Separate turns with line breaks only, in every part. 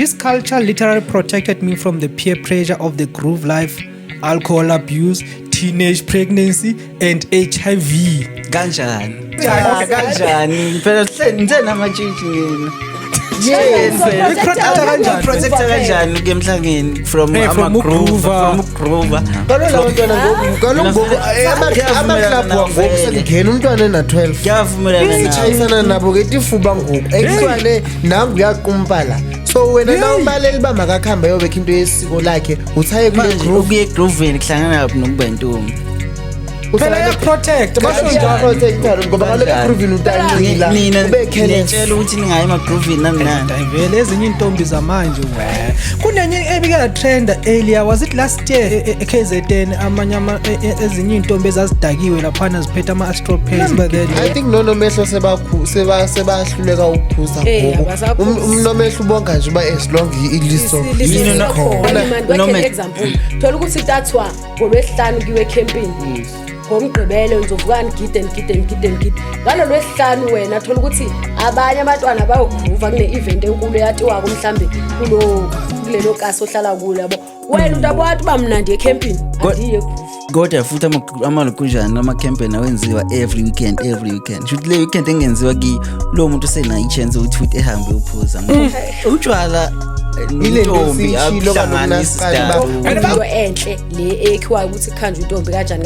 This culture literally protected me from the peer pressure of the groove life, alcohol abuse, teenage pregnancy, and HIV.
Kanjani? Phela senze namatshitshi ngina. Protector kanjani ke emhlangeni from groover.
Amaklabhu wangoku sekungena umntwana ena-12
Ngiyavumelana
sichayisana nabo ke tifuba ngoku ekuthiwane nangu uyaqumpa la so wena na umbaleli uba makakhambe ayobekha into yesiko lakhe uthaye kule groove
ukuye egrooveni kuhlangana naphi nokuba intombi.
Phela ya-protect, basho njalo.
ngoba kaloku egroovini utancila
Nina
ube careless.
nitshela ukuthi ningayi emagroovini namnandi.
Vele ezinye intombi zamanje kunenye ebike trend earlier, was it last year eKZN, amanye ezinye intombi ezazidakiwe laphana ziphethe ama-astropes. Remember that?
I think nonomehlo sebahluleka ukuphuza ngoku umnomehlo ubonga nje uba as long iliso
An example thola ukuthi tathwa ngolwesihlanu kiwe camping ngomgqibelo ngizovuka ngigide ngalo lwesihlanu wena thola ukuthi abanye abantwana bayogruva kune event enkulu eyatiwako mhlambe kulelo kasi ohlala kulo yabo wena utabo wathi bamnandi ecamping andiye
Kodwa futhi amalokujana ama-campaign awenziwa every weekend. Shuthi le weekend engenziwa lo muntu usenayo i-chance ukuthi futhi ehambe uphuza. Utshwala intombi akuhlanganisa
into enhle le ekhiwa ukuthi khanje intombi kanjani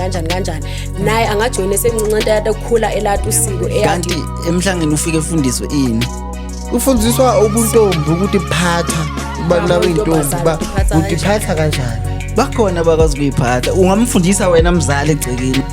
naye angajoyina esemncinci into ukukhula elatu usiko
kanti emhlangeni ufike efundiswe ini
ufundiswa ubuntombi ukuthi phatha ubalula kwintombi ba utiphatha kanjani
bakhona abakwazi ukuyiphatha ungamfundisa wena mzali egcekeni